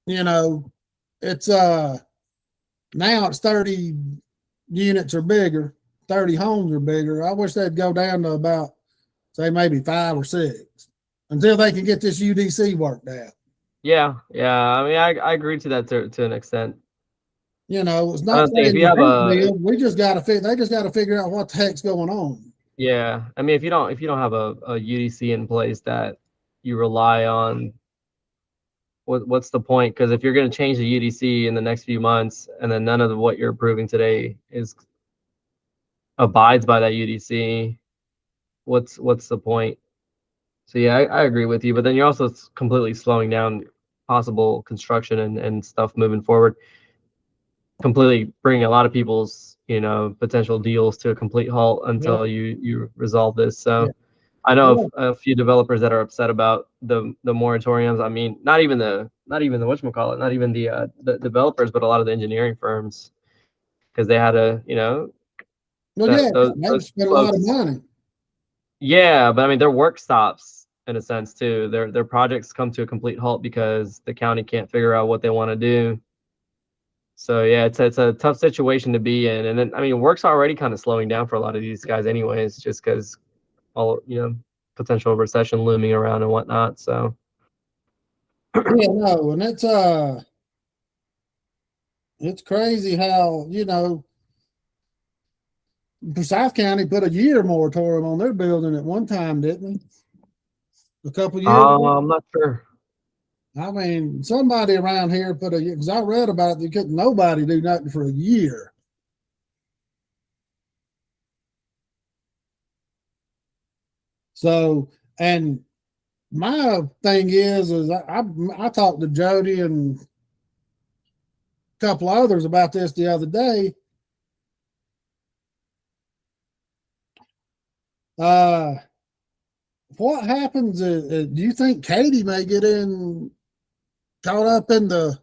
It's now it's 30 units or bigger, 30 homes or bigger. I wish they'd go down to about, say, maybe 5 or 6 until they can get this UDC worked out. Yeah. I mean, I agree to that to an extent. It's not saying if you have we just got to they just got to figure out what the heck's going on. Yeah, I mean, if you don't have a UDC in place that you rely on, what's the point? Because if you're going to change the UDC in the next few months, and then none of what you're approving today abides by that UDC, what's the point? So yeah, I agree with you, but then you're also completely slowing down possible construction and stuff moving forward, completely bringing a lot of people's potential deals to a complete halt until you resolve this. So yeah. I know a few developers that are upset about the moratoriums. I mean, not even the whatchamacallit, not even the developers, but a lot of the engineering firms, because they had to they spent a lot of money. Yeah, but I mean, their work stops in a sense too. Their projects come to a complete halt because the county can't figure out what they want to do. So yeah, it's a tough situation to be in, and then I mean, work's already kind of slowing down for a lot of these guys, anyways, just because all potential recession looming around and whatnot. So yeah, no, and it's crazy how Forsyth County put a year moratorium on their building at one time, didn't they? A couple years ago? I'm not sure. I mean, somebody around here because I read about it, nobody do nothing for a year. So, and my thing is I talked to Jodi and a couple others about this the other day. What happens? Do you think Katie may get caught up in the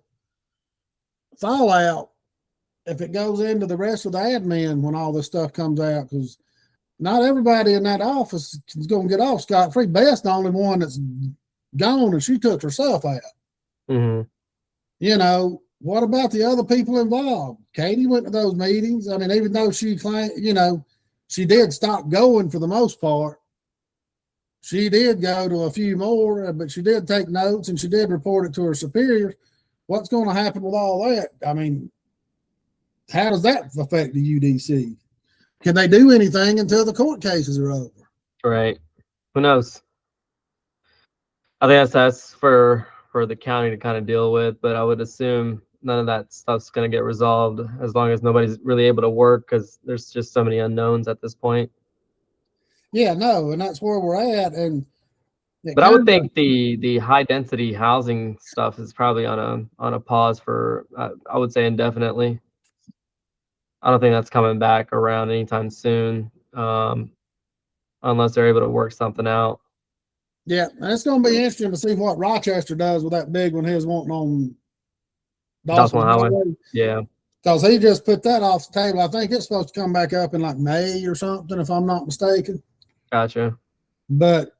fallout if it goes into the rest of the admin when all this stuff comes out? Because not everybody in that office is going to get off scot-free. Beth's the only one that's gone, and she took herself out. Mm-hmm. What about the other people involved? Katie went to those meetings. I mean, even though she claimed, she did stop going for the most part. She did go to a few more, but she did take notes and she did report it to her superiors. What's going to happen with all that? I mean, how does that affect the UDC? Can they do anything until the court cases are over? Right. Who knows? I think that's for the county to kind of deal with, but I would assume none of that stuff's going to get resolved as long as nobody's really able to work, because there's just so many unknowns at this point. Yeah, no, and that's where we're at. But I would think the high density housing stuff is probably on a pause for I would say indefinitely. I don't think that's coming back around anytime soon, unless they're able to work something out. Yeah, and it's going to be interesting to see what Rochester does with that big one he's wanting on Dawson Highway. Yeah, because he just put that off the table. I think it's supposed to come back up in like May or something, if I'm not mistaken. Gotcha. But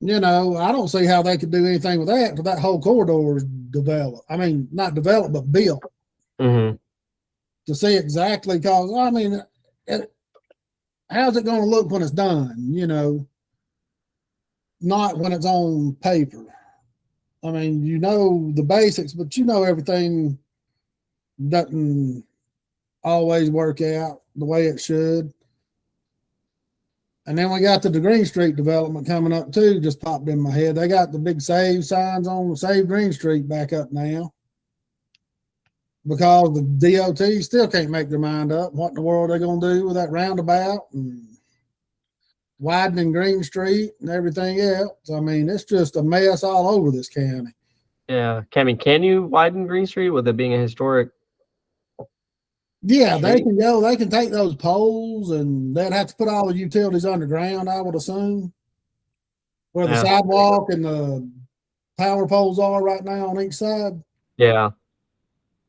I don't see how they could do anything with that, because that whole corridor is developed. I mean, not developed, but built. Mm-hmm. To see exactly, because I mean, how's it going to look when it's done? Not when it's on paper. I mean, the basics, but everything doesn't always work out the way it should. And then we got the Green Street development coming up too, just popped in my head. They got the big save signs on Save Green Street back up now, because the DOT still can't make their mind up what in the world they're going to do with that roundabout and widening Green Street and everything else. I mean, it's just a mess all over this county. Yeah. Can you widen Green Street with it being a historic? Yeah, they street. can go. They can take those poles, and they'd have to put all the utilities underground, I would assume, where the Yeah. sidewalk and the power poles are right now on each side. Yeah.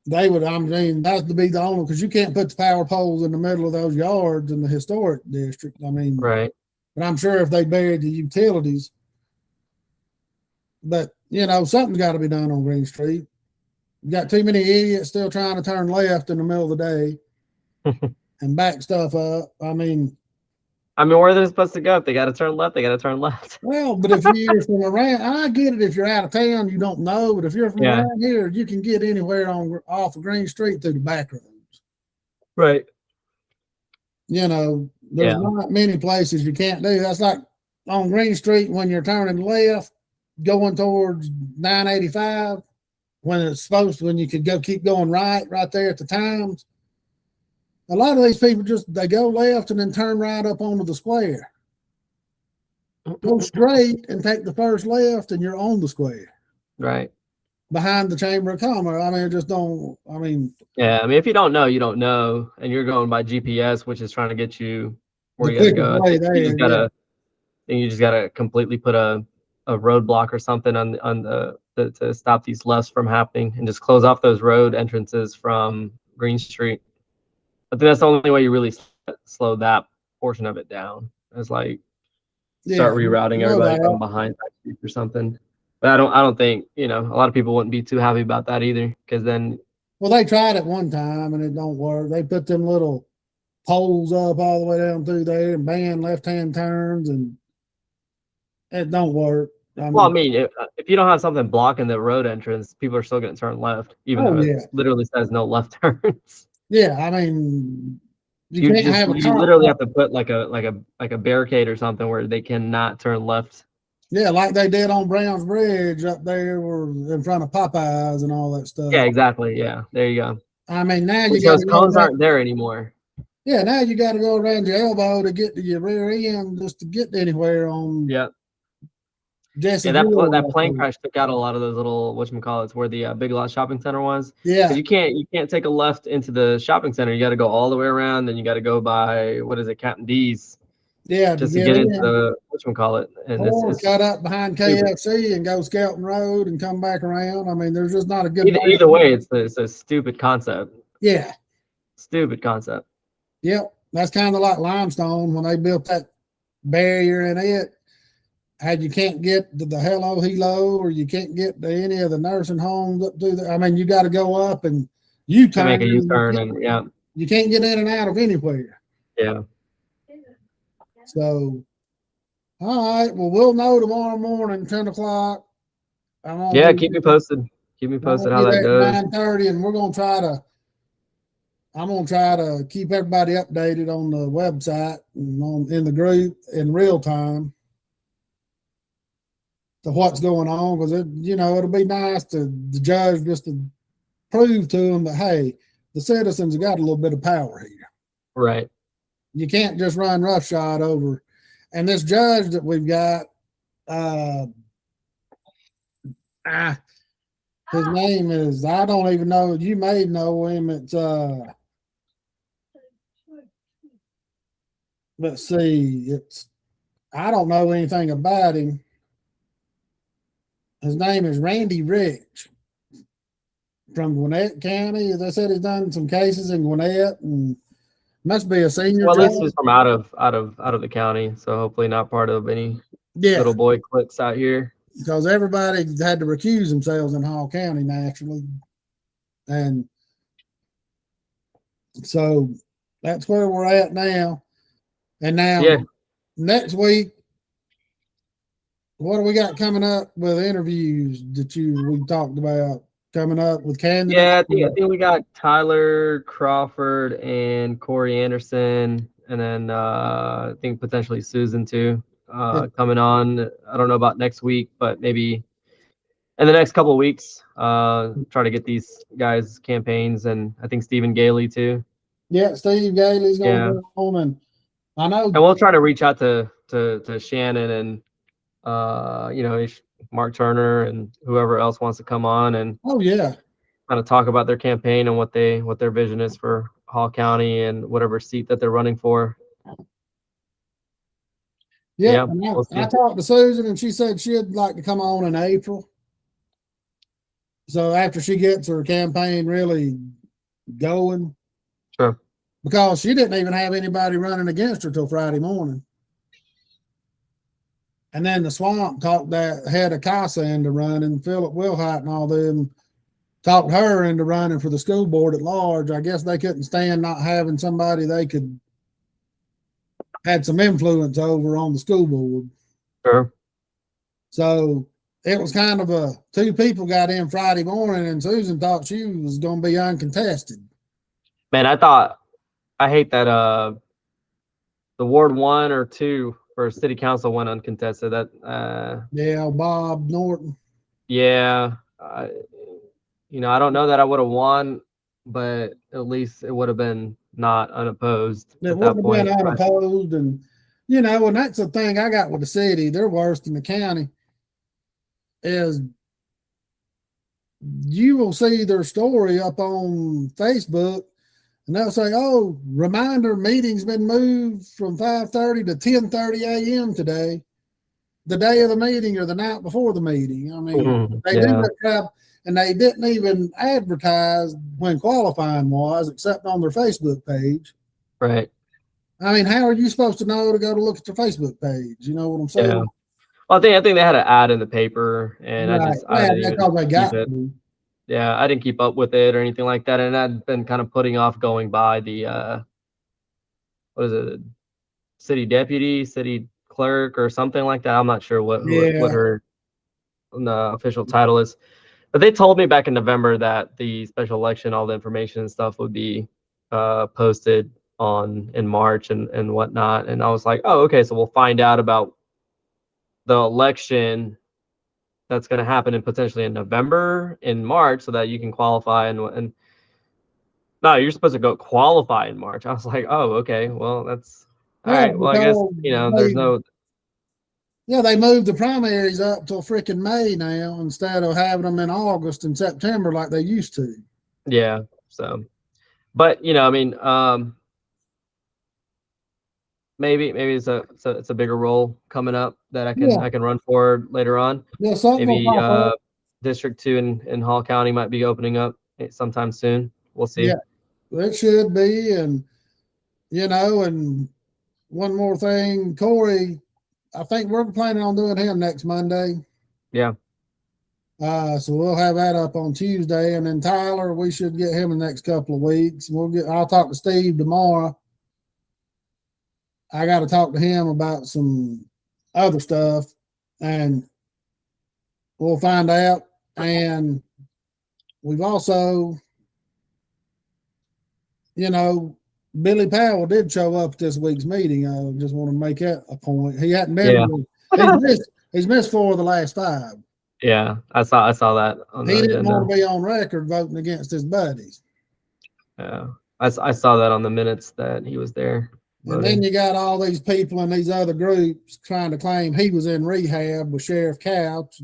They would. I mean, that's to be the only because you can't put the power poles in the middle of those yards in the historic district. I mean, Right. but I'm sure if they buried the utilities, but something's got to be done on Green Street. You got too many idiots still trying to turn left in the middle of the day and back stuff up. I mean, where are they supposed to go? If they got to turn left, they got to turn left. well, but if you're from around, I get it. If you're out of town, you don't know. But if you're from Yeah. around here, you can get anywhere off of Green Street through the back roads. Right. There's Yeah. not many places you can't do. That's like on Green Street when you're turning left, going towards 985, when you could keep going right there at the times. A lot of these people they go left and then turn right up onto the square. Go straight and take the first left, and you're on the square. Right. Behind the Chamber of Commerce. I mean, just don't. I mean, yeah. If you don't know, you don't know, and you're going by GPS, which is trying to get you where you got to go. You just gotta completely put a roadblock or something to stop these lefts from happening, and just close off those road entrances from Green Street. I think that's the only way you really slow that portion of it down. It's like start rerouting everybody from behind that street or something. But I don't think a lot of people wouldn't be too happy about that either, because then. Well, they tried it one time and it don't work. They put them little poles up all the way down through there and ban left-hand turns, and it don't work. If you don't have something blocking the road entrance, people are still going to turn left, even though it literally says no left turns. Yeah, I mean, you literally have to put like a barricade or something where they cannot turn left. Yeah, like they did on Brown's Bridge up there, or in front of Popeyes and all that stuff. Yeah, exactly. Yeah, there you go. I mean, now those cones aren't there anymore. Yeah, now you got to go around your elbow to get to your rear end just to get anywhere on. Yeah. Jesse. Yeah, that plane crash took out a lot of those little whatchamacallits where the Big Lots shopping center was. Yeah. You can't take a left into the shopping center. You got to go all the way around, then you got to go by Captain D's. Yeah, just to get into the whatchamacallit. And it's cut up behind KFC and go Skelton Road and come back around. I mean, there's just not a good. Either way, it's a stupid concept. Yeah. Stupid concept. Yep, that's kind of like Limestone when they built that barrier in it. You can't get to the Hello Helo, or you can't get to any of the nursing homes up through there. I mean, you got to go up and U-turn. Make a U-turn, and yeah, you can't get in and out of anywhere. Yeah. So, all right. Well, we'll know tomorrow morning, 10 o'clock. Yeah, keep me posted. Keep me posted how that goes. 9:30, and we're gonna try to. I'm gonna try to keep everybody updated on the website and in the group in real time to what's going on, because it'll be nice to the judge just to prove to them that, hey, the citizens have got a little bit of power here. Right. You can't just run roughshod over. And this judge that we've got, his name is, I don't even know, you may know him. It's let's see, I don't know anything about him. His name is Randy Rich from Gwinnett County. They said he's done some cases in Gwinnett and must be a senior. Well, at least he's from out of the county, so hopefully not part of any little boy cliques out here. Because everybody had to recuse themselves in Hall County naturally, and so that's where we're at now. And now, next week, what do we got coming up with interviews that we talked about coming up with candidates? Yeah, I think we got Tyler Crawford and Corey Anderson, and then I think potentially Susan too coming on. I don't know about next week, but maybe in the next couple of weeks, try to get these guys campaigns, and I think Stephen Gailey too. Yeah, Steve Gailey's going to go on, and I know. And we'll try to reach out to Shannon and Mark Turner and whoever else wants to come on and kind of talk about their campaign and what their vision is for Hall County and whatever seat that they're running for. Yeah, Yeah, we'll see. I talked to Susan and she said she'd like to come on in April. So after she gets her campaign really going. Sure. Because she didn't even have anybody running against her till Friday morning. And then the swamp talked that head of CASA into running, Philip Wilhite and all them talked her into running for the school board at large. I guess they couldn't stand not having somebody they could had some influence over on the school board. Sure. So it was kind of a two people got in Friday morning, and Susan thought she was going to be uncontested. Man, I hate that the Ward 1 or 2 for city council went uncontested. That yeah, Bob Norton. Yeah, I don't know that I would have won, but at least it would have been not unopposed It at that wouldn't point. have been unopposed, and and that's the thing I got with the city. They're worse than the county. Is you will see their story up on Facebook, and they'll say, "Oh, reminder meeting's been moved from 5:30 to 10:30 a.m. today, the day of the meeting or the night before the meeting." I mean, they do that crap, and they didn't even advertise when qualifying was, except on their Facebook page. Right. I mean, how are you supposed to know to go to look at their Facebook page? You know what I'm saying? Yeah. Well, I think they had an ad in the paper, and right. I didn't even keep it. Yeah, I didn't keep up with it or anything like that, and I'd been kind of putting off going by the what is it, city deputy, city clerk, or something like that. I'm not sure what her official title is, but they told me back in November that the special election, all the information and stuff would be posted in March and whatnot. And I was like, oh, okay, so we'll find out about the election that's going to happen potentially in November, in March, so that you can qualify. And no, you're supposed to go qualify in March. I was like, oh, okay, well, that's all right. Well, I guess there's no. Yeah, they moved the primaries up till freaking May now instead of having them in August and September like they used to. Yeah. So, but I mean, maybe it's a bigger role coming up that I can run for later on. Yeah, something maybe District 2 in Hall County might be opening up sometime soon. We'll see. Yeah, it should be. And and one more thing, Corey, I think we're planning on doing him next Monday. Yeah. So we'll have that up on Tuesday, and then Tyler, we should get him in the next couple of weeks. I'll talk to Steve tomorrow. I got to talk to him about some other stuff, and we'll find out. And we've also, Billy Powell did show up at this week's meeting. I just want to make that a point. He hadn't been. Yeah. He's missed 4 of the last 5. Yeah, I saw that on he didn't want to be on record voting against his buddies. Yeah, I saw that on the minutes that he was there. And then you got all these people in these other groups trying to claim he was in rehab with Sheriff Couch,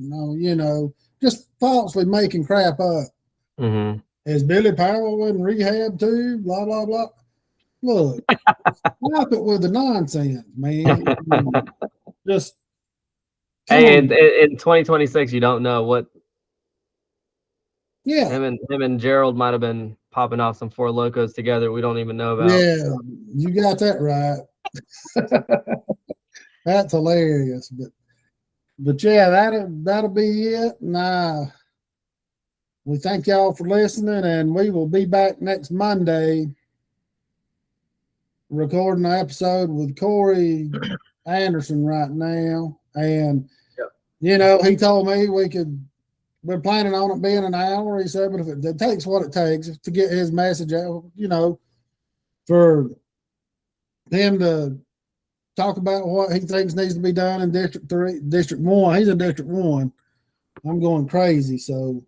just falsely making crap up. Mm-hmm. Is Billy Powell in rehab too? Blah, blah, blah. Look, stop it with the nonsense, man. Just. Hey, in 2026, you don't know what. Yeah. Him and Gerald might have been popping off some Four Locos together. We don't even know about. Yeah, you got that right. That's hilarious. But yeah, that'll be it. And we thank y'all for listening, and we will be back next Monday recording an episode with Corey Anderson right now. And he told me we're planning on it being an hour. He said, but if it takes what it takes to get his message out, for him to talk about what he thinks needs to be done in District 3, District 1. He's in District 1. I'm going crazy. So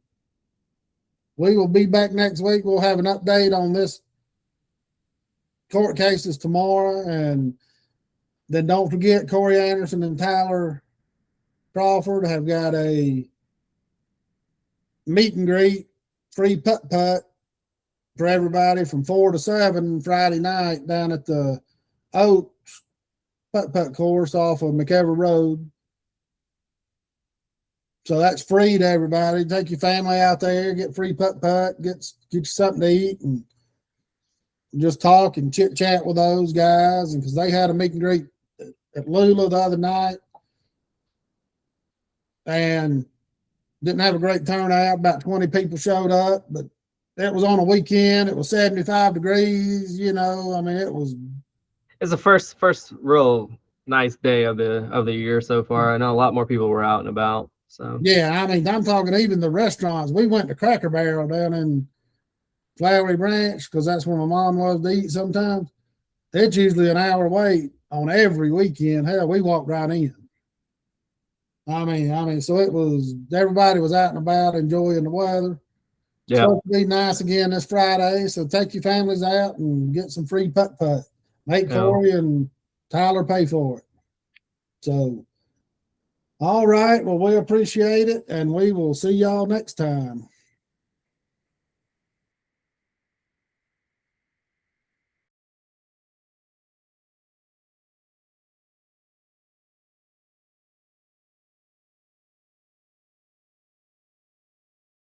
we will be back next week. We'll have an update on this court cases tomorrow. And then don't forget, Corey Anderson and Tyler Crawford have got a meet and greet, free putt-putt for everybody from 4 to 7 Friday night down at the Oaks putt course off of McEver Road. So that's free to everybody. Take your family out there, get free putt, get you something to eat, and just talk and chit chat with those guys. And because they had a meet and greet at Lula the other night and didn't have a great turnout. About 20 people showed up, but it was on a weekend. It was 75 degrees. You know, I mean, It's the first real nice day of the year so far. I know a lot more people were out and about. So yeah, I mean, I'm talking even the restaurants. We went to Cracker Barrel down in Flowery Branch because that's where my mom loves to eat sometimes. It's usually an hour wait on every weekend. Hell, we walked right in. I mean, so it was, everybody was out and about enjoying the weather. yeah, Supposed to be nice again this Friday. So take your families out and get some free putt. Make Corey and Tyler pay for it. So, all right. Well, we appreciate it, and we will see y'all next time.